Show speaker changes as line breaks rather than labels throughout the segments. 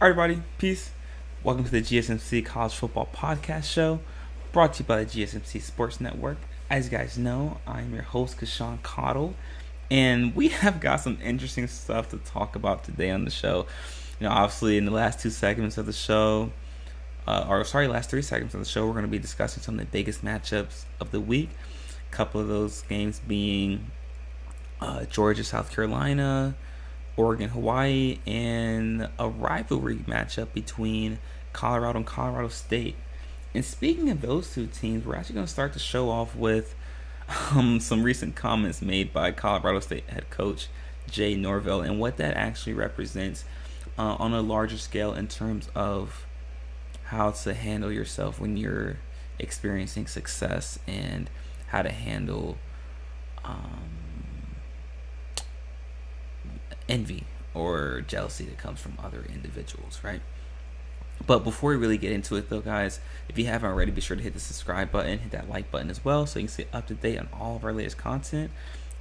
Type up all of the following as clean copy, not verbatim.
All right, everybody, peace. Welcome to the GSMC College Football Podcast show, brought to you by the GSMC Sports Network. As you guys know, I'm your host, Casuan, and we have got some interesting stuff to talk about today on the show. Obviously, in the last two segments of the show, last 3 segments of the show, we're going to be discussing some of the biggest matchups of the week. A couple of those games being Georgia, South Carolina, Oregon, Hawaii, and a rivalry matchup between Colorado and Colorado State. And speaking of those two teams, we're actually going to start the show off with some recent comments made by Colorado State head coach Jay Norvell and what that actually represents on a larger scale in terms of how to handle yourself when you're experiencing success and how to handle envy or jealousy that comes from other individuals, right? But before we really get into it, though, guys, if you haven't already, be sure to hit the subscribe button, hit that like button as well, so you can stay up to date on all of our latest content.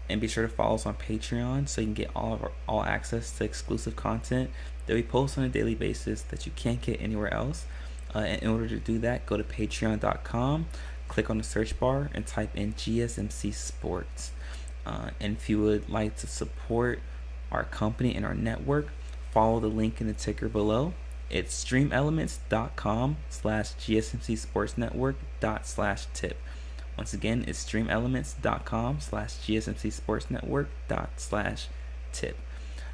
And be sure to follow us on Patreon so you can get all access to exclusive content that we post on a daily basis that you can't get anywhere else. And in order to do that, go to patreon.com, click on the search bar, and type in GSMC Sports. And if you would like to support our company and our network, follow the link in the ticker below. It's streamelements.com/GSMCsportsnetwork./tip. Once again, it's streamelements.com/GSMCsportsnetwork./tip.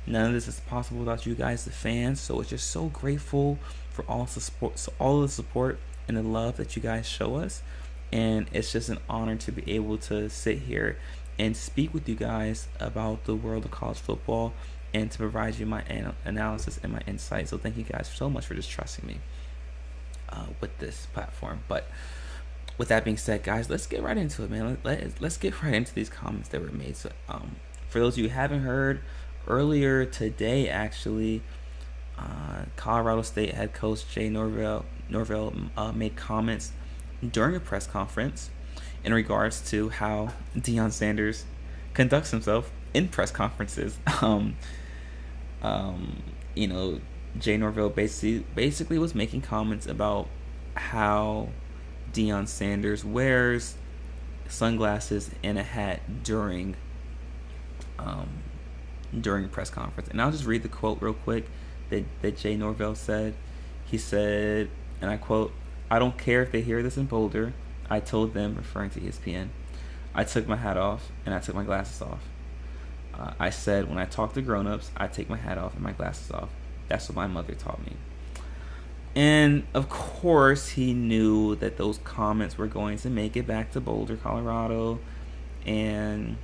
None of this is possible without you guys, the fans. So we're just so grateful for all the support and the love that you guys show us. And it's just an honor to be able to sit here and speak with you guys about the world of college football and to provide you my analysis and my insight. So thank you guys so much for just trusting me with this platform. But with that being said, guys, let's get right into it, man. Let's get right into these comments that were made. So for those of you who haven't heard, earlier today, actually, Colorado State head coach Jay Norvell made comments during a press conference in regards to how Deion Sanders conducts himself in press conferences. Jay Norvell basically was making comments about how Deion Sanders wears sunglasses and a hat during a press conference. And I'll just read the quote real quick that Jay Norvell said. He said, and I quote, "I don't care if they hear this in Boulder. I told them," referring to ESPN, "I took my hat off and I took my glasses off. I said when I talk to grown-ups, I take my hat off and my glasses off. That's what my mother taught me." And of course, he knew that those comments were going to make it back to Boulder, Colorado. And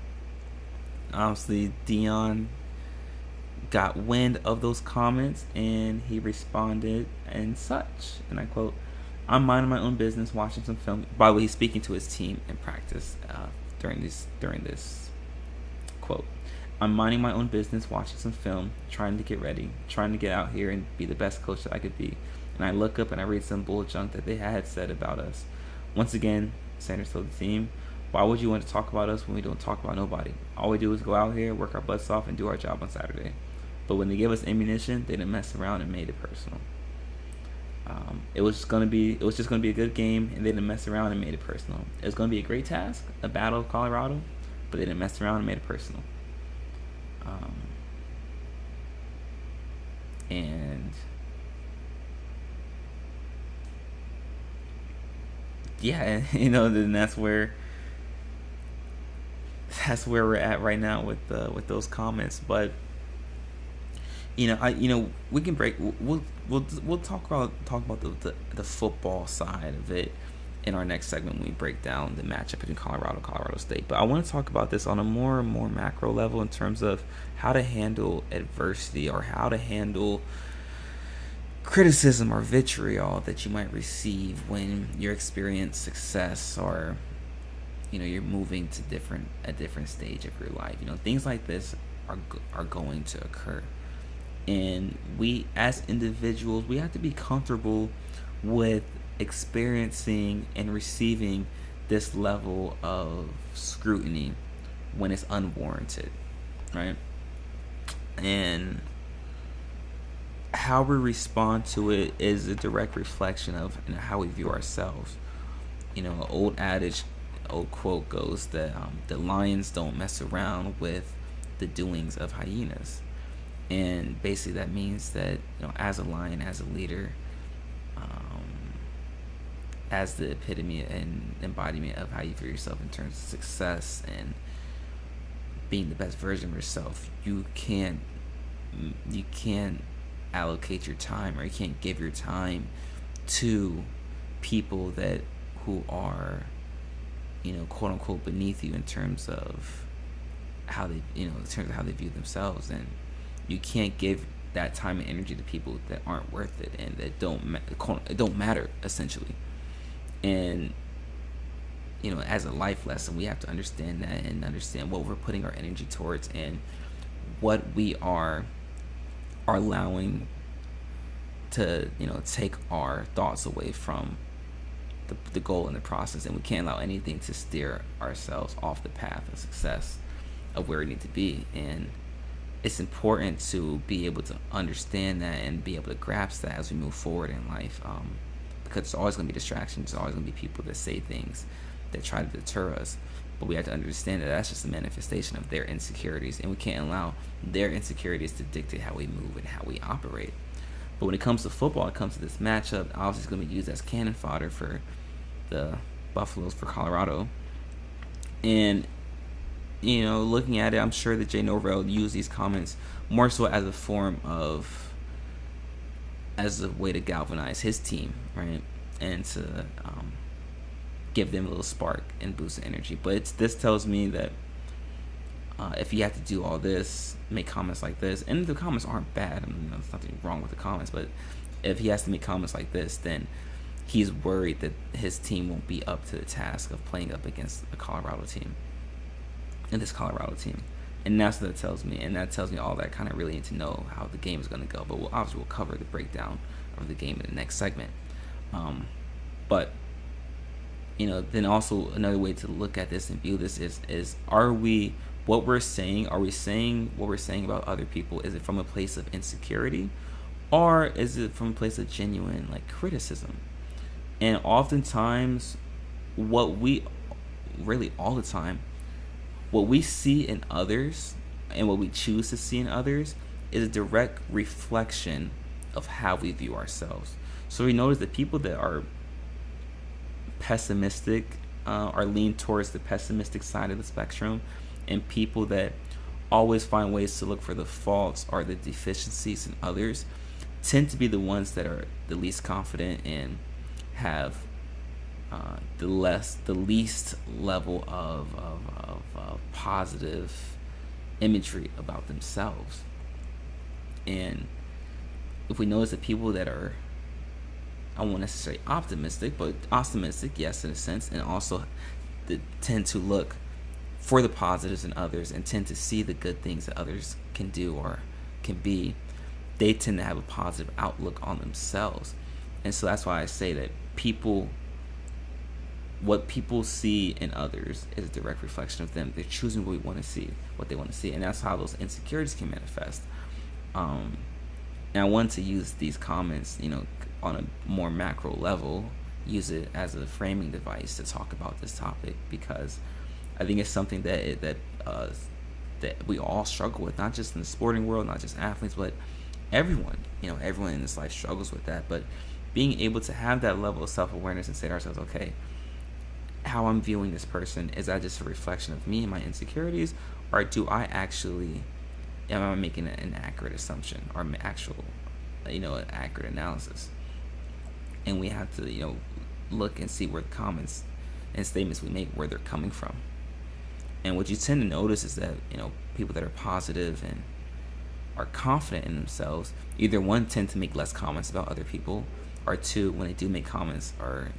obviously, Deion got wind of those comments and he responded and such. And I quote, "I'm minding my own business, watching some film." By the way, he's speaking to his team in practice during this quote. "I'm minding my own business, watching some film, trying to get ready, trying to get out here and be the best coach that I could be. And I look up and I read some bull junk that they had said about us. Once again," Sanders told the team, "why would you want to talk about us when we don't talk about nobody? All we do is go out here, work our butts off, and do our job on Saturday. But when they give us ammunition, they didn't mess around and made it personal. It was just gonna be a good game, and they didn't mess around and made it personal. It was gonna be a great task, a battle of Colorado, but they didn't mess around and made it personal." And yeah, then that's where we're at right now with those comments. But we can we'll talk about the football side of it in our next segment when we break down the matchup between Colorado State. But I want to talk about this on a more and more macro level in terms of how to handle adversity or how to handle criticism or vitriol that you might receive when you experience success or you're moving to a different stage of your life. Things like this are going to occur. And we, as individuals, we have to be comfortable with experiencing and receiving this level of scrutiny when it's unwarranted, right? And how we respond to it is a direct reflection of how we view ourselves. An old quote goes that the lions don't mess around with the doings of hyenas. And basically that means that, as a lion, as a leader, as the epitome and embodiment of how you view yourself in terms of success and being the best version of yourself, you can't allocate your time, or you can't give your time to people who are, quote unquote, beneath you in terms of how they view themselves. And you can't give that time and energy to people that aren't worth it and that don't matter, essentially. And as a life lesson, we have to understand that and understand what we're putting our energy towards and what we are allowing to take our thoughts away from the goal in the process. And we can't allow anything to steer ourselves off the path of success of where we need to be. And it's important to be able to understand that and be able to grasp that as we move forward in life, because there's always going to be distractions. There's always going to be people that say things that try to deter us, but we have to understand that that's just a manifestation of their insecurities, and we can't allow their insecurities to dictate how we move and how we operate. But when it comes to football, it comes to this matchup, obviously it's going to be used as cannon fodder for the Buffaloes for Colorado. And looking at it, I'm sure that Jay Norvell used these comments more so as a way to galvanize his team, right, and to give them a little spark and boost of energy. But this tells me that if you have to do all this, make comments like this, and the comments aren't bad, there's nothing wrong with the comments, but if he has to make comments like this, then he's worried that his team won't be up to the task of playing up against a Colorado team. And this Colorado team. And that's what that tells me. And that tells me all that I kind of really need to know how the game is going to go. But we'll cover the breakdown of the game in the next segment. But then also another way to look at this and view this is are we saying what we're saying about other people, is it from a place of insecurity, or is it from a place of genuine criticism? And oftentimes what we see in others and what we choose to see in others is a direct reflection of how we view ourselves. So we notice that people that are pessimistic are lean towards the pessimistic side of the spectrum, and people that always find ways to look for the faults or the deficiencies in others tend to be the ones that are the least confident and have the least level of positive imagery about themselves. And if we notice that people that are, I won't necessarily optimistic, but optimistic, yes, in a sense, and also that tend to look for the positives in others and tend to see the good things that others can do or can be, they tend to have a positive outlook on themselves. And so that's why I say that what people see in others is a direct reflection of them. They're choosing what they want to see, and that's how those insecurities can manifest. And I wanted to use these comments, on a more macro level, use it as a framing device to talk about this topic, because I think it's something that we all struggle with, not just in the sporting world, not just athletes, but everyone. Everyone in this life struggles with that. But being able to have that level of self-awareness and say to ourselves, okay, how I'm viewing this person, is that just a reflection of me and my insecurities, or am I making an accurate assumption or an accurate analysis? And we have to look and see where the comments and statements we make, where they're coming from. And what you tend to notice is that people that are positive and are confident in themselves, either one, tend to make less comments about other people, or two, when they do make comments or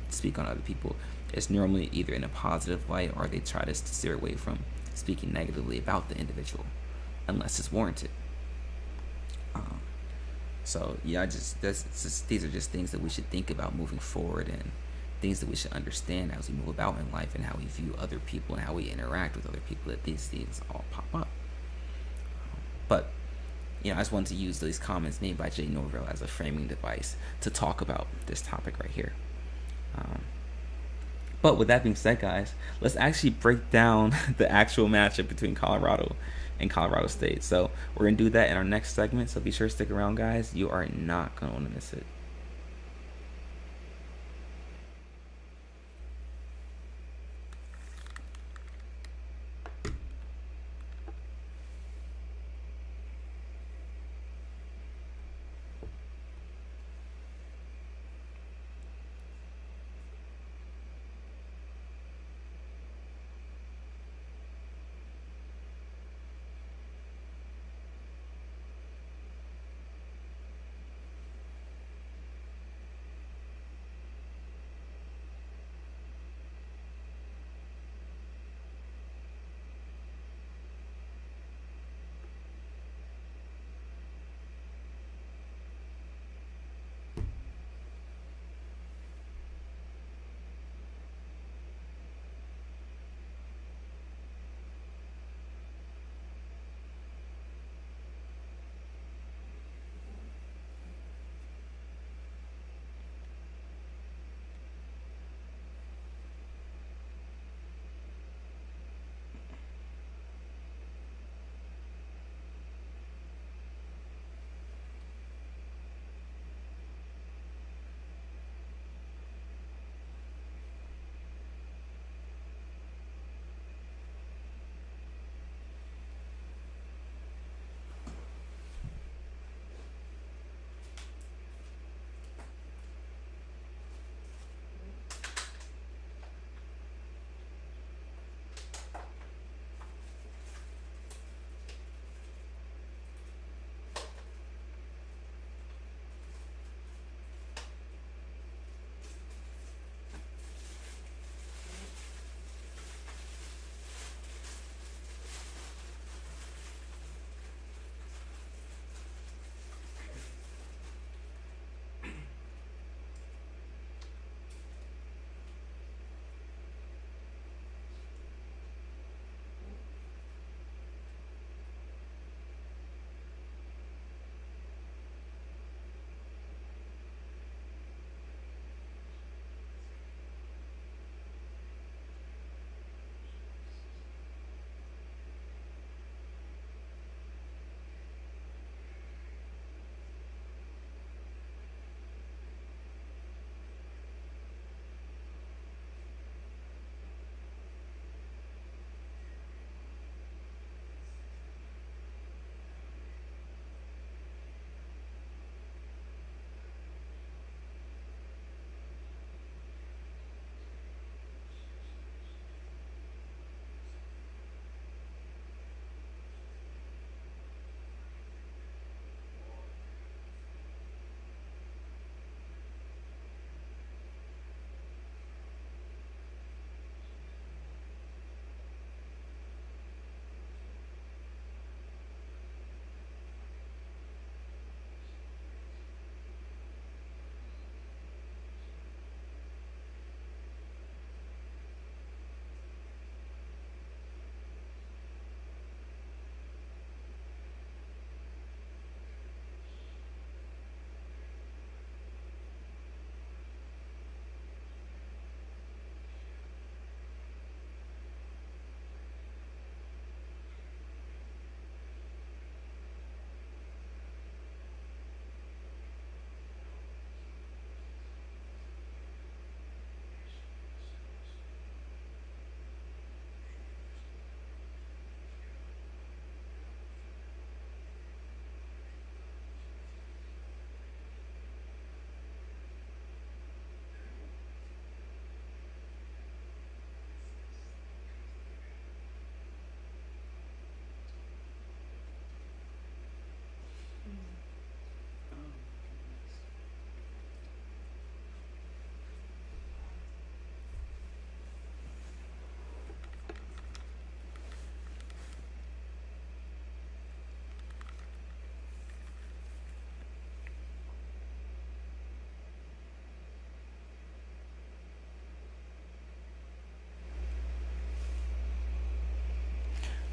speak on other people, it's normally either in a positive light, or they try to steer away from speaking negatively about the individual unless it's warranted. So yeah, these are just things that we should think about moving forward, and things that we should understand as we move about in life, and how we view other people and how we interact with other people, that these things all pop up. But I just wanted to use these comments made by Jay Norvell as a framing device to talk about this topic right here. But with that being said, guys, let's actually break down the actual matchup between Colorado and Colorado State. So we're going to do that in our next segment. So be sure to stick around, guys. You are not going to want to miss it.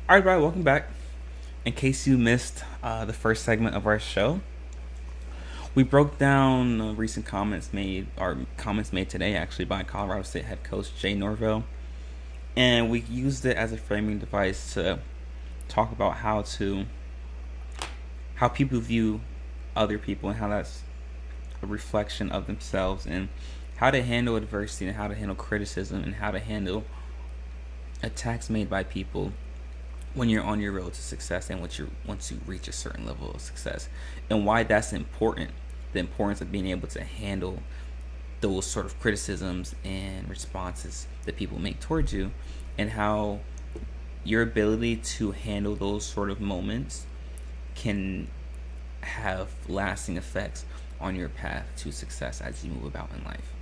All right, Brian, welcome back. In case you missed the first segment of our show, we broke down recent comments made today actually by Colorado State head coach Jay Norvell, and we used it as a framing device to talk about how people view other people and how that's a reflection of themselves, and how to handle adversity and how to handle criticism and how to handle attacks made by people when you're on your road to success and once you reach a certain level of success, and why that's important. The importance of being able to handle those sort of criticisms and responses that people make towards you, and how your ability to handle those sort of moments can have lasting effects on your path to success as you move about in life.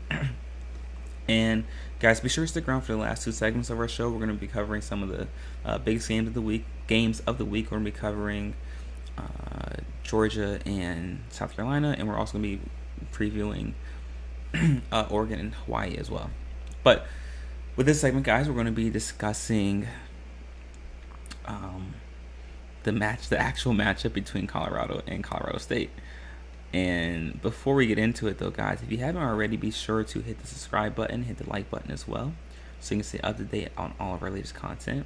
And guys, be sure to stick around for the last two segments of our show. We're going to be covering some of the biggest games of the week. We're going to be covering Georgia and South Carolina, and we're also going to be previewing Oregon and Hawaii as well. But with this segment, guys, we're going to be discussing the actual matchup between Colorado and Colorado State. And before we get into it, though, guys, if you haven't already, be sure to hit the subscribe button, hit the like button as well, so you can stay up to date on all of our latest content.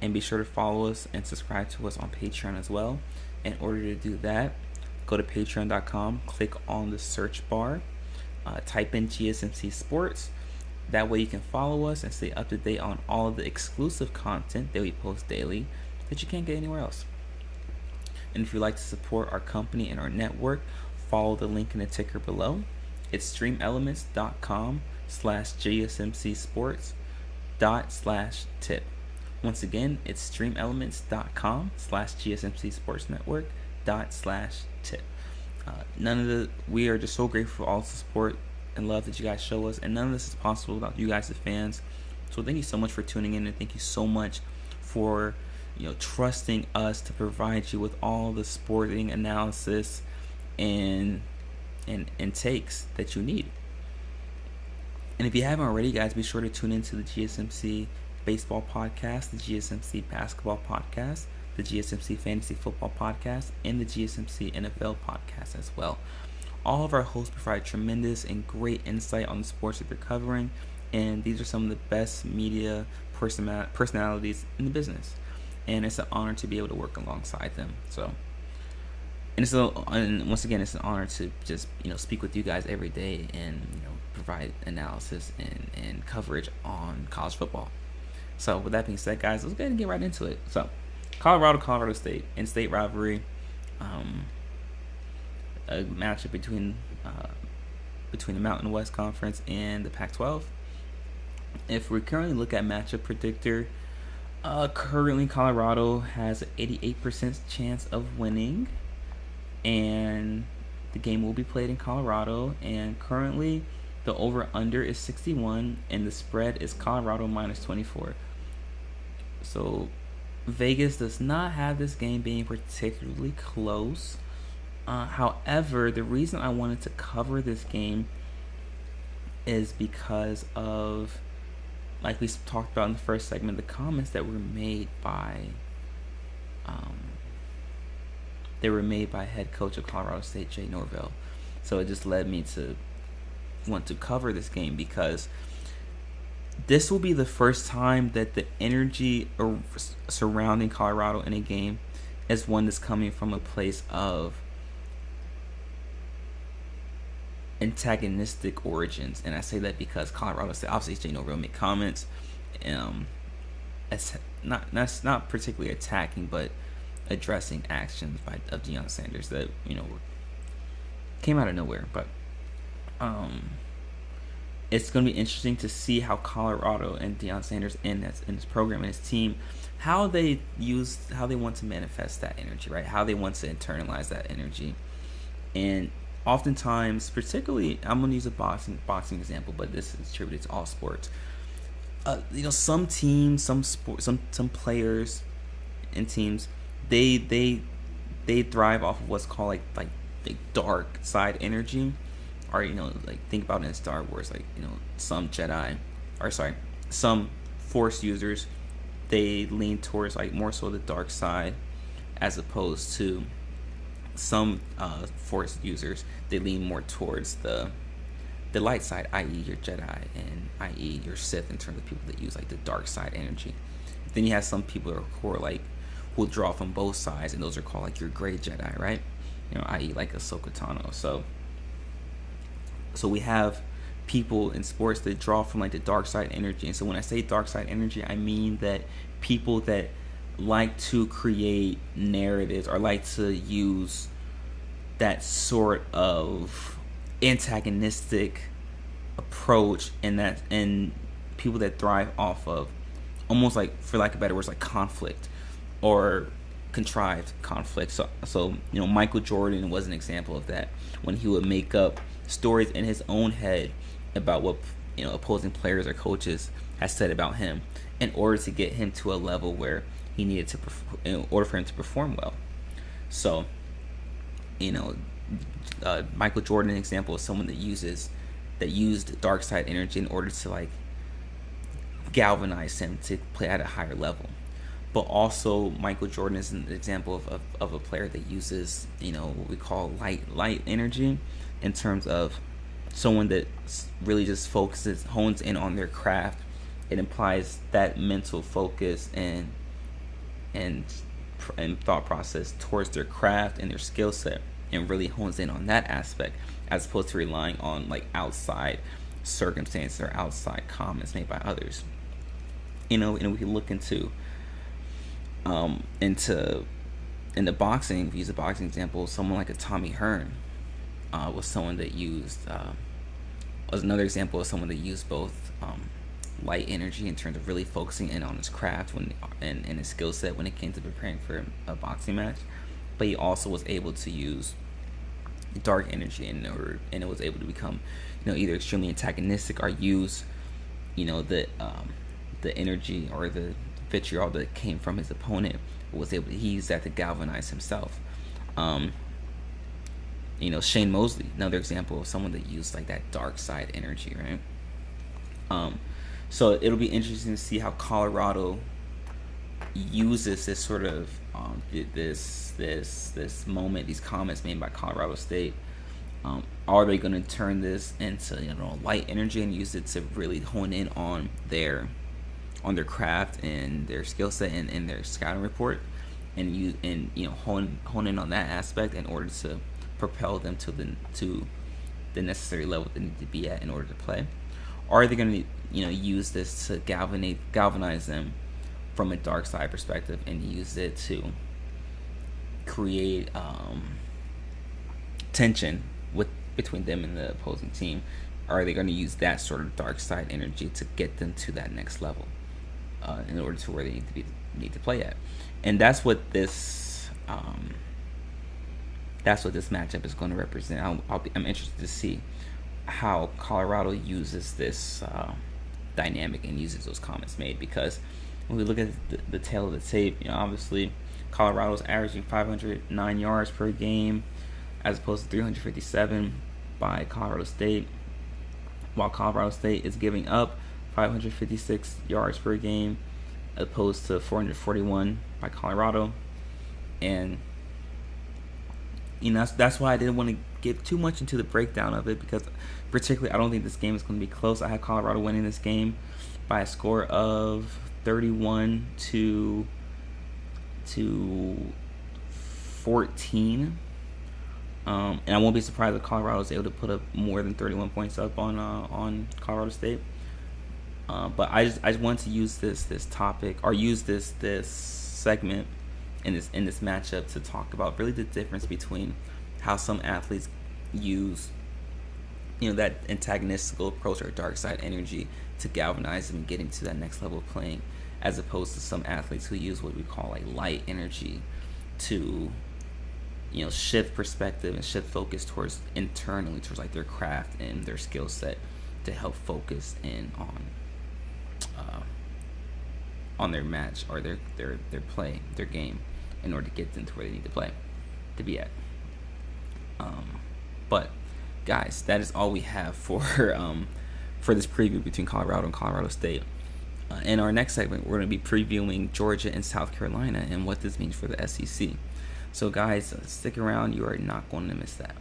And be sure to follow us and subscribe to us on Patreon as well. In order to do that, go to patreon.com, click on the search bar, type in GSMC Sports. That way you can follow us and stay up to date on all of the exclusive content that we post daily that you can't get anywhere else. And if you'd like to support our company and our network, follow the link in the ticker below. It's streamelements.com/GSMC Once again, it's streamelements.com/GSMC We are just so grateful for all the support and love that you guys show us, and none of this is possible without you guys, the fans. So thank you so much for tuning in, and thank you so much for trusting us to provide you with all the sporting analysis and takes that you need. And if you haven't already, guys, be sure to tune into the GSMC Baseball Podcast, the GSMC Basketball Podcast, the GSMC Fantasy Football Podcast, and the GSMC NFL Podcast as well. All of our hosts provide tremendous and great insight on the sports that they're covering, and these are some of the best media personalities in the business. And it's an honor to be able to work alongside them. And once again, it's an honor to just speak with you guys every day and provide analysis and coverage on college football. So with that being said, guys, let's go ahead and get right into it. So Colorado State, in-state rivalry, a matchup between the Mountain West Conference and the Pac-12. If we currently look at matchup predictor, currently Colorado has an 88% chance of winning, and the game will be played in Colorado. And currently the over-under is 61, and the spread is Colorado minus 24. So Vegas does not have this game being particularly close. However, the reason I wanted to cover this game is because of, like we talked about in the first segment, the comments that were made by head coach of Colorado State, Jay Norvell. So it just led me to want to cover this game, because this will be the first time that the energy surrounding Colorado in a game is one that's coming from a place of antagonistic origins. And I say that because Colorado State, obviously Jay Norvell made comments, it's not particularly attacking, but addressing actions of deionsanders that came out of nowhere. But it's going to be interesting to see how Colorado and deionsanders in his program and his team, how they want to manifest that energy, right? How they want to internalize that energy. And oftentimes, particularly, I'm going to use a boxing example, but this is attributed to all sports. Some teams, some players and teams, they thrive off of what's called like the dark side energy, or think about it in Star Wars, some some Force users, they lean towards more so the dark side, as opposed to some Force users. They lean more towards the light side, i.e. your Jedi, and i.e. your Sith, in terms of people that use like the dark side energy. Then you have some people who are like, who draw from both sides, and those are called like your gray Jedi, right? I.e. like Ahsoka Tano. So we have people in sports that draw from like the dark side energy. And so when I say dark side energy, I mean that people that like to create narratives, or like to use that sort of antagonistic approach, and people that thrive off of almost like, for lack of better words, like conflict or contrived conflict. So Michael Jordan was an example of that, when he would make up stories in his own head about what opposing players or coaches has said about him, in order to get him to a level where he needed to in order for him to perform well. So Michael Jordan, an example, is someone that used dark side energy in order to like galvanize him to play at a higher level. But also Michael Jordan is an example of a player that uses what we call light energy, in terms of someone that really just hones in on their craft. It implies that mental focus and thought process towards their craft and their skill set, and really hones in on that aspect, as opposed to relying on like outside circumstances or outside comments made by others. And we can look into the boxing. If we use a boxing example, someone like a Tommy Hearn was someone that used was another example of someone that used both light energy in terms of really focusing in on his craft and his skill set when it came to preparing for a boxing match. But he also was able to use dark energy and it was able to become either extremely antagonistic, or use the energy or the vitriol that came from his opponent. He used that to galvanize himself. Shane Mosley, another example of someone that used like that dark side energy, right? So it'll be interesting to see how Colorado uses this sort of this moment, these comments made by Colorado State. Are they going to turn this into light energy and use it to really hone in on their craft and their skill set and their scouting report, and hone in on that aspect in order to propel them to the necessary level they need to be at in order to play? Or are they going to use this to galvanize them from a dark side perspective, and use it to create tension between them and the opposing team? Or are they going to use that sort of dark side energy to get them to that next level in order to where they need to play at? And that's what this matchup is going to represent. I'm interested to see how Colorado uses this dynamic and uses those comments made, because when we look at the tail of the tape, obviously Colorado's averaging 509 yards per game as opposed to 357 by Colorado State, while Colorado State is giving up 556 yards per game as opposed to 441 by Colorado. And that's why I didn't want to get too much into the breakdown of it, because particularly I don't think this game is going to be close. I have Colorado winning this game by a score of 31 to 14. And I won't be surprised if Colorado is able to put up more than 31 points up on Colorado State. But I just wanted to use this topic, or use this segment in this matchup, to talk about really the difference between how some athletes use that antagonistical approach or dark side energy to galvanize them and getting to that next level of playing, as opposed to some athletes who use what we call like light energy to shift perspective and shift focus towards like their craft and their skill set, to help focus in on their match or their play, their game, in order to get them to where they need to be at. But guys, that is all we have for this preview between Colorado and Colorado State. In our next segment, we're going to be previewing Georgia and South Carolina and what this means for the SEC. So, guys, stick around. You are not going to miss that.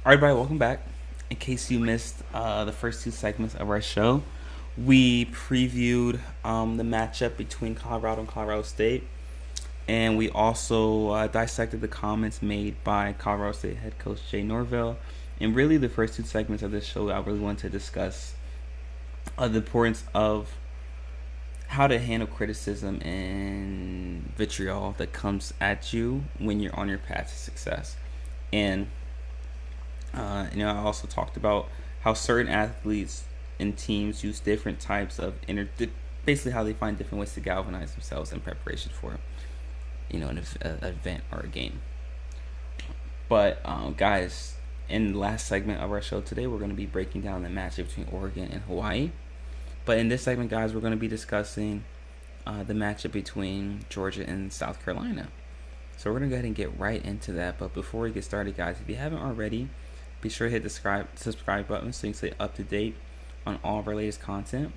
Alright, everybody, welcome back. In case you missed the first two segments of our show, we previewed the matchup between Colorado and Colorado State, and we also dissected the comments made by Colorado State head coach Jay Norvell. And really, the first two segments of this show, I really wanted to discuss the importance of how to handle criticism and vitriol that comes at you when you're on your path to success. And I also talked about how certain athletes and teams use different types of basically how they find different ways to galvanize themselves in preparation for, an event or a game. But guys, in the last segment of our show today, we're going to be breaking down the matchup between Oregon and Hawaii. But in this segment, guys, we're going to be discussing the matchup between Georgia and South Carolina. So we're going to go ahead and get right into that. But before we get started, guys, if you haven't already, be sure to hit the subscribe button so you can stay up to date on all of our latest content.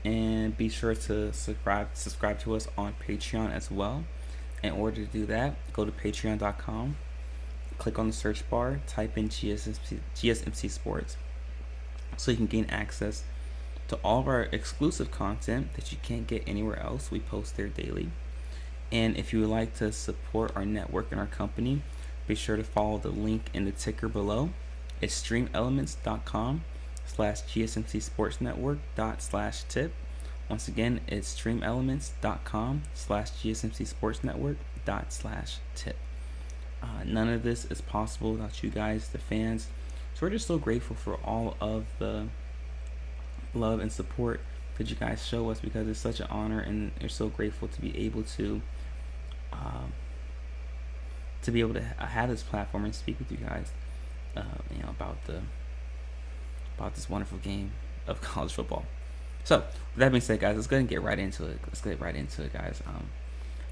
And be sure to subscribe to us on Patreon as well. In order to do that, go to patreon.com, click on the search bar, type in GSMC Sports so you can gain access to all of our exclusive content that you can't get anywhere else. We post there daily. And if you would like to support our network and our company, be sure to follow the link in the ticker below. It's streamelements.com/GSMC Sports Network./tip. Once again, it's streamelements.com/GSMC Sports Network./tip. None of this is possible without you guys, the fans. So we're just so grateful for all of the love and support that you guys show us, because it's such an honor, and we're so grateful to be able to have this platform and speak with you guys about this wonderful game of college football. So with that being said, guys, let's go ahead and get right into it. Guys.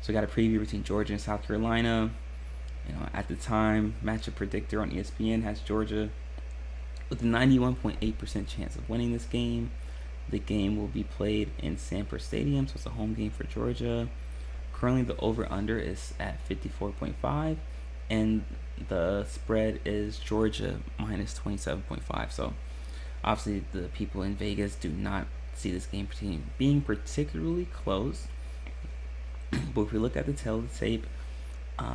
So we got a preview between Georgia and South Carolina. At the time, matchup predictor on ESPN has Georgia with a 91.8% chance of winning this game. The game will be played in Sanford Stadium, so it's a home game for Georgia. Currently, the over-under is at 54.5, and the spread is Georgia minus 27.5. So, obviously, the people in Vegas do not see this game being particularly close. But if we look at the tail of the tape,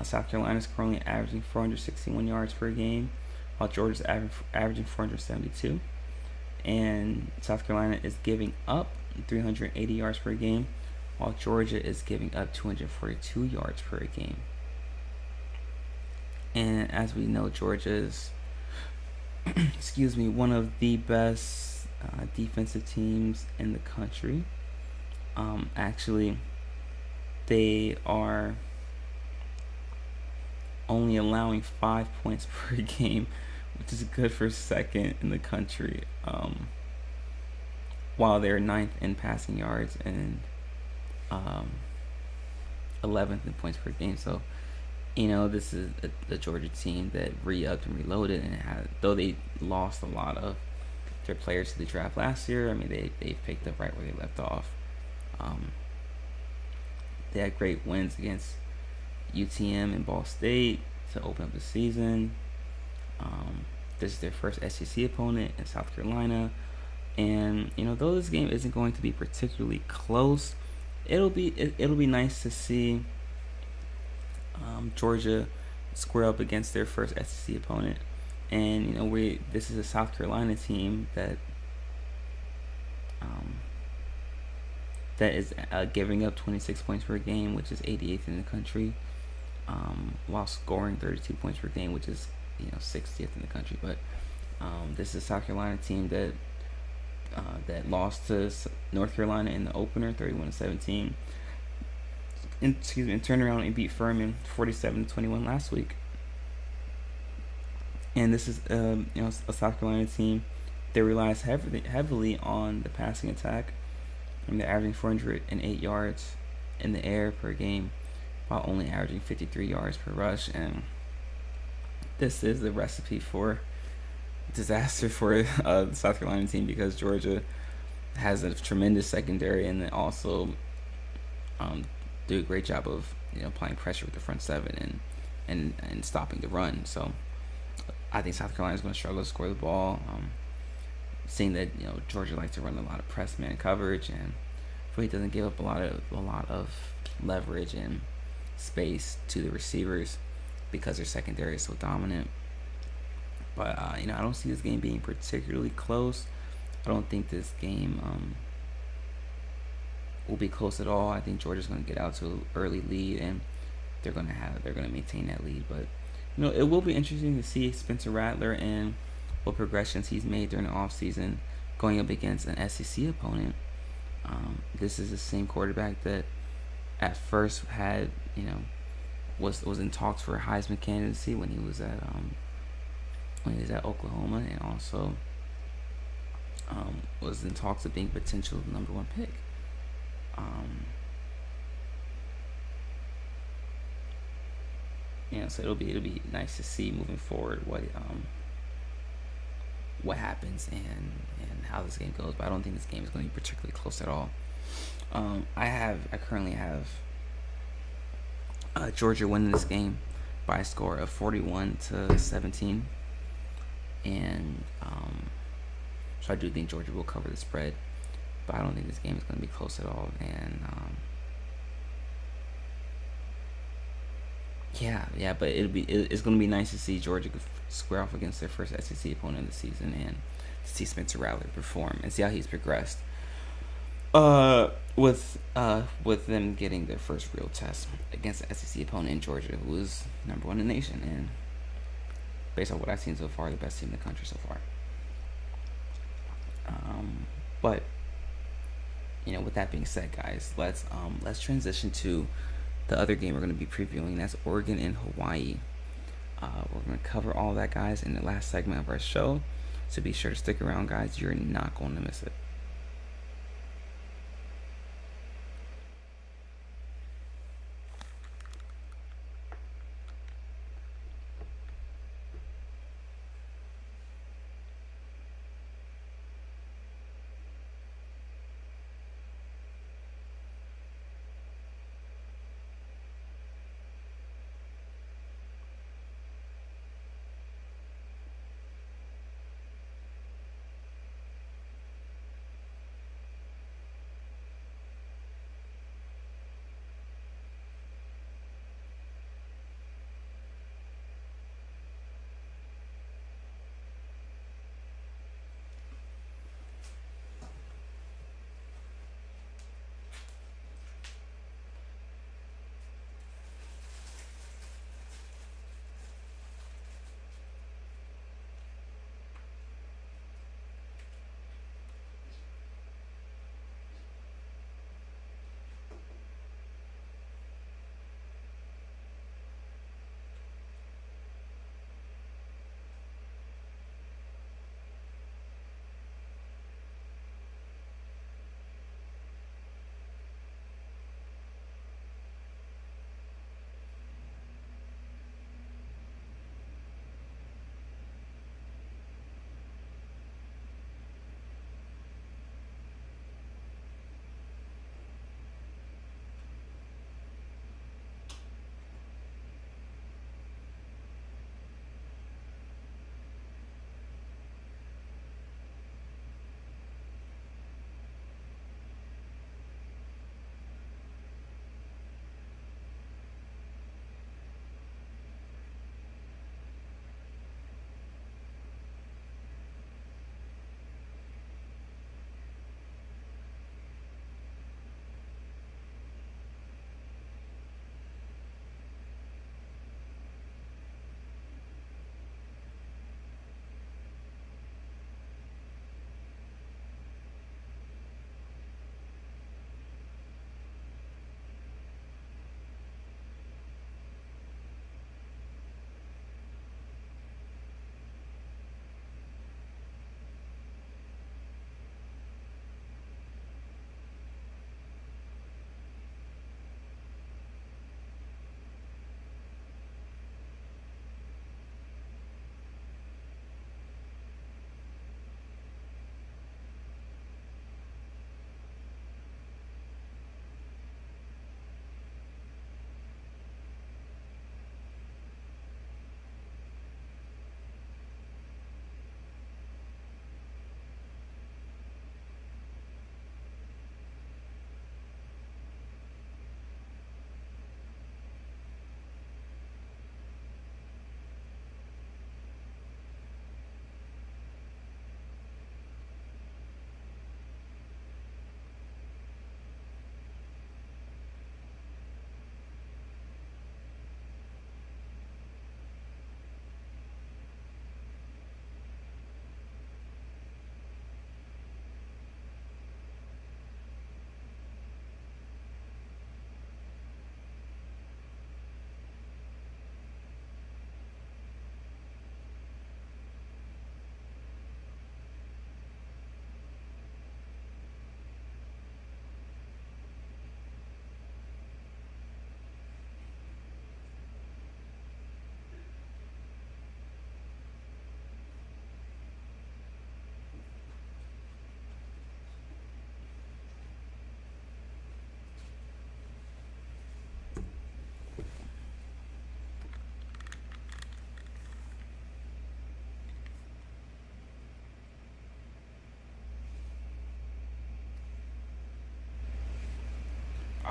South Carolina is currently averaging 461 yards per game, while Georgia's averaging 472. And South Carolina is giving up 380 yards per game, while Georgia is giving up 242 yards per game. And as we know, Georgia is one of the best defensive teams in the country. Actually, they are only allowing 5 points per game, which is good for second in the country, while they're 9th in passing yards and 11th in points per game. So, this is the Georgia team that re-upped and reloaded, and though they lost a lot of their players to the draft last year, I mean, they picked up right where they left off. They had great wins against UTM and Ball State to open up the season. This is their first SEC opponent in South Carolina, and though this game isn't going to be particularly close, it'll be nice to see Georgia square up against their first SEC opponent. And this is a South Carolina team that is giving up 26 points per game, which is 88th in the country, while scoring 32 points per game, which is 60th in the country. But this is a South Carolina team that lost to North Carolina in the opener, 31-17. And turned around and beat Furman 47-21 last week. And this is a South Carolina team that relies heavily on the passing attack. And they're averaging 408 yards in the air per game, while only averaging 53 yards per rush. And this is the recipe for disaster for the South Carolina team, because Georgia has a tremendous secondary, and then also do a great job of applying pressure with the front seven and stopping the run. So I think South Carolina is going to struggle to score the ball. Seeing that Georgia likes to run a lot of press man coverage, and really doesn't give up a lot of leverage and space to the receivers because their secondary is so dominant. But I don't see this game being particularly close. I don't think this game will be close at all. I think Georgia's going to get out to an early lead, and they're going to maintain that lead. But it will be interesting to see Spencer Rattler and what progressions he's made during the offseason going up against an SEC opponent. This is the same quarterback that at first had was in talks for a Heisman candidacy when he was at Oklahoma, and also was in talks of being potential number 1 pick. So it'll be nice to see moving forward what happens and how this game goes. But I don't think this game is going to be particularly close at all. I currently have Georgia winning this game by a score of 41-17, and so I do think Georgia will cover the spread, but I don't think this game is going to be close at all. And but it's going to be nice to see Georgia square off against their first SEC opponent of the season, and to see Spencer Rattler perform and see how he's progressed. With them getting their first real test against the SEC opponent in Georgia, who is number 1 in the nation, and based on what I've seen so far, the best team in the country so far. But with that being said, guys, let's transition to the other game we're going to be previewing. That's Oregon and Hawaii. We're going to cover all that, guys, in the last segment of our show. So be sure to stick around, guys. You're not going to miss it.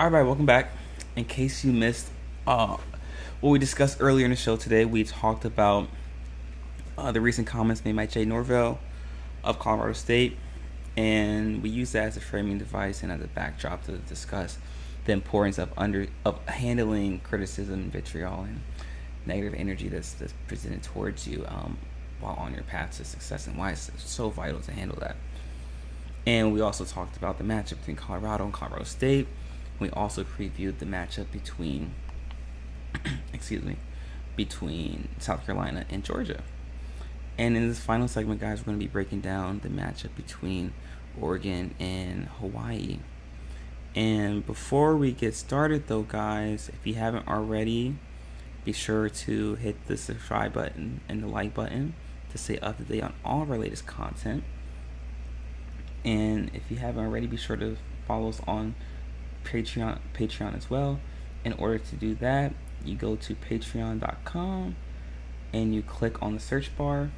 All right, welcome back. In case you missed what we discussed earlier in the show today, we talked about the recent comments made by Jay Norvell of Colorado State, and we used that as a framing device and as a backdrop to discuss the importance of handling criticism, vitriol, and negative energy that's presented towards you while on your path to success, and why it's so vital to handle that. And we also talked about the matchup between Colorado and Colorado State. We also previewed the matchup between between South Carolina and Georgia. And in this final segment, guys, we're going to be breaking down the matchup between Oregon and Hawaii. And before we get started, though, guys, if you haven't already, be sure to hit the subscribe button and the like button to stay up to date on all of our latest content. And if you haven't already, be sure to follow us on Patreon as well. In order to do that, you go to patreon.com and you click on the search bar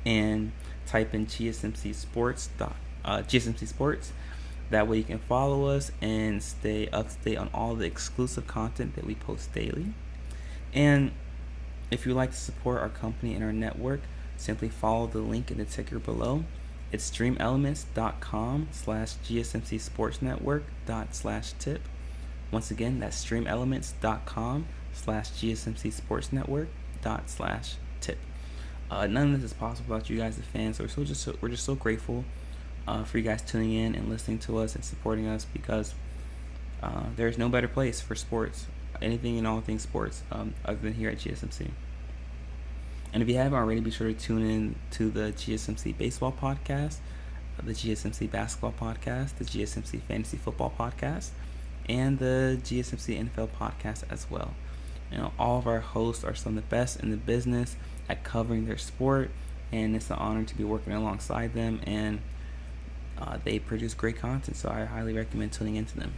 and type in GSMC Sports. That way you can follow us and stay up to date on all the exclusive content that we post daily. And if you'd like to support our company and our network, simply follow the link in the ticker below. It's streamelements.com/GSMC Once again, that's streamelements.com/GSMC None of this is possible without you guys, the fans. So we're just so grateful for you guys tuning in and listening to us and supporting us, because there's no better place for sports, anything and all things sports, other than here at GSMC. And if you haven't already, be sure to tune in to the GSMC Baseball Podcast, the GSMC Basketball Podcast, the GSMC Fantasy Football Podcast, and the GSMC NFL Podcast as well. You know, all of our hosts are some of the best in the business at covering their sport, and it's an honor to be working alongside them, and they produce great content, so I highly recommend tuning into them.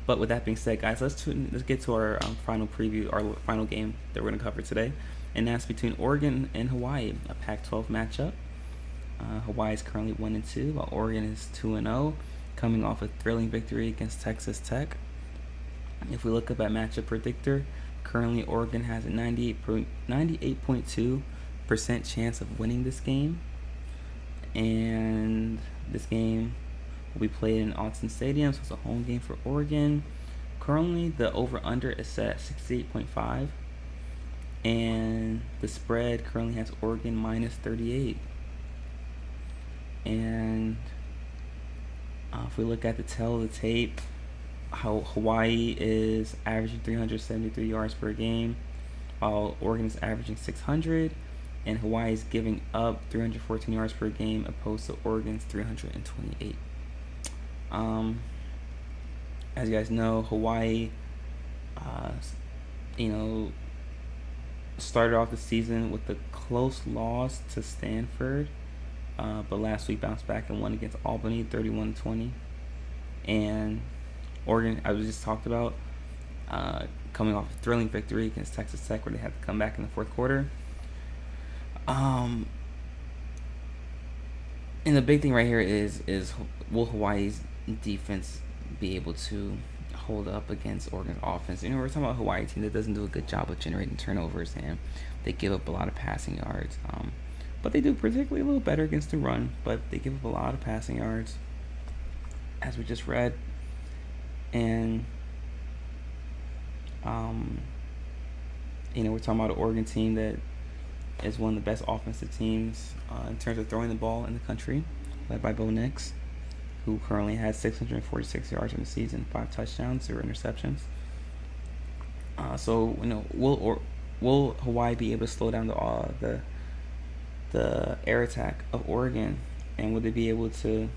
But with that being said, guys, let's get to our final preview, our final game that we're going to cover today, and that's between Oregon and Hawaii, a Pac-12 matchup. Hawaii is currently 1-2, while Oregon is 2-0, coming off a thrilling victory against Texas Tech. If we look up at Matchup Predictor, currently Oregon has a 98.2% chance of winning this game, and this game will be played in Autzen Stadium, so it's a home game for Oregon. Currently, the over-under is set at 68.5, and the spread currently has Oregon minus 38. And if we look at the tail of the tape, how Hawaii is averaging 373 yards per game, while Oregon is averaging 600, and Hawaii is giving up 314 yards per game opposed to Oregon's 328. As you guys know, Hawaii, started off the season with a close loss to Stanford, but last week bounced back and won against Albany 31-20. And Oregon, as we just talked about, coming off a thrilling victory against Texas Tech, where they had to come back in the fourth quarter. And the big thing right here is will Hawaii's defense be able to hold up against Oregon's offense? You know, we're talking about a Hawaii team that doesn't do a good job of generating turnovers, and they give up a lot of passing yards. But they do particularly a little better against the run, but they give up a lot of passing yards, as we just read. And we're talking about an Oregon team that is one of the best offensive teams in terms of throwing the ball in the country, led by Bo Nix, who currently has 646 yards in the season, 5 touchdowns, 0 interceptions. So will Hawaii be able to slow down the air attack of Oregon, and would they be able to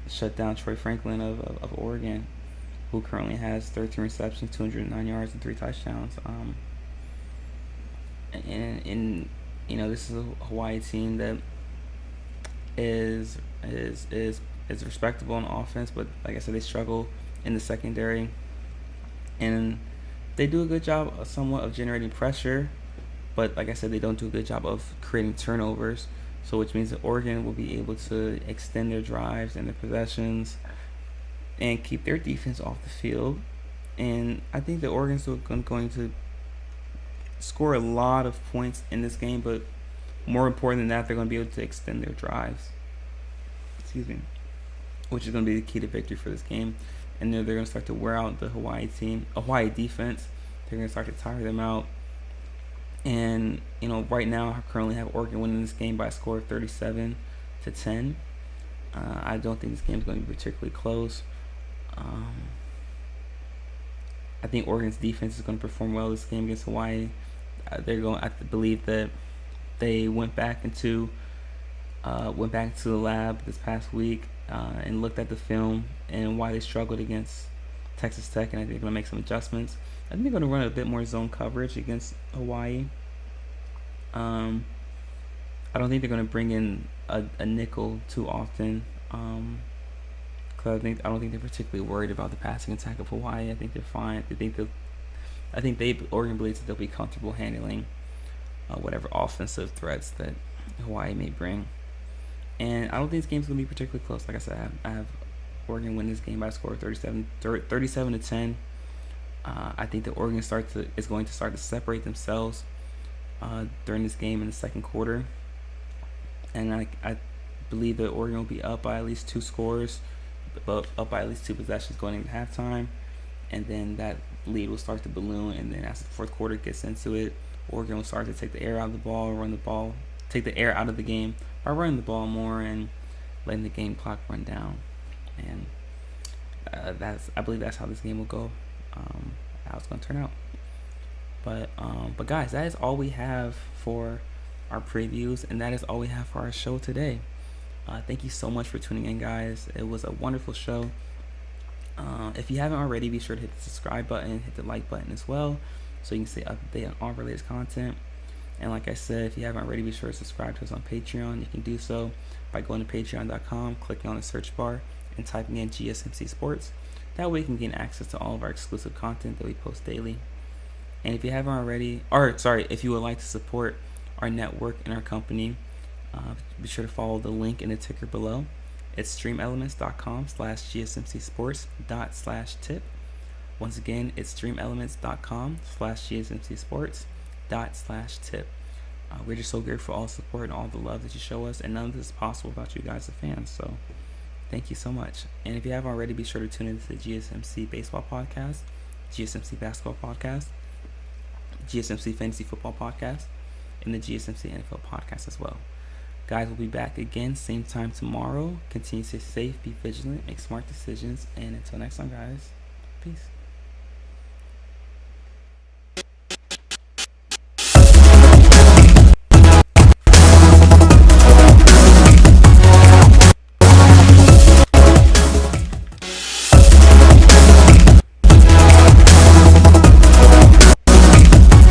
shut down Troy Franklin of Oregon, who currently has 13 receptions, 209 yards, and 3 touchdowns? And this is a Hawaii team that is respectable on offense, but like I said, they struggle in the secondary, and they do a good job somewhat of generating pressure, but like I said, they don't do a good job of creating turnovers. So which means that Oregon will be able to extend their drives and their possessions and keep their defense off the field. And I think the Oregon's going to score a lot of points in this game, but more important than that, they're going to be able to extend their drives. Which is going to be the key to victory for this game. And they're going to start to wear out the Hawaii defense. They're going to start to tire them out. And, right now I currently have Oregon winning this game by a score of 37-10. I don't think this game is going to be particularly close. I think Oregon's defense is going to perform well this game against Hawaii. I believe that they went back into the lab this past week and looked at the film and why they struggled against Texas Tech, and I think they're going to make some adjustments. I think they're going to run a bit more zone coverage against Hawaii. I don't think they're going to bring in a nickel too often. Because I don't think they're particularly worried about the passing attack of Hawaii. I think they're fine. Oregon believes that they'll be comfortable handling whatever offensive threats that Hawaii may bring. And I don't think this game's going to be particularly close. Like I said, I have Oregon win this game by a score of 37-10. I think that Oregon is going to start to separate themselves during this game in the second quarter. And I believe that Oregon will be up by at least 2 scores, up by at least 2 possessions going into halftime. And then that lead will start to balloon. And then as the fourth quarter gets into it, Oregon will start to take the air out of the ball, take the air out of the game by running the ball more and letting the game clock run down. And I believe that's how this game will go, how it's going to turn out. But guys, that is all we have for our previews, and that is all we have for our show today. Thank you so much for tuning in, guys. It was a wonderful show. If you haven't already, be sure to hit the subscribe button, hit the like button as well, so you can stay up to date on all related content. And like I said, if you haven't already, be sure to subscribe to us on Patreon. You can do so by going to patreon.com, clicking on the search bar, and typing in GSMC Sports. That way you can gain access to all of our exclusive content that we post daily. And if you haven't already, if you would like to support our network and our company, be sure to follow the link in the ticker below. It's streamelements.com/gsmcsports./tip. Once again, it's streamelements.com/gsmcsports./tip. We're just so grateful for all the support and all the love that you show us, and none of this is possible without you guys, the fans. So thank you so much. And if you haven't already, be sure to tune into the GSMC Baseball Podcast, GSMC Basketball Podcast, GSMC Fantasy Football Podcast, and the GSMC NFL Podcast as well. Guys, we'll be back again, same time tomorrow. Continue to stay safe, be vigilant, make smart decisions, and until next time, guys, peace.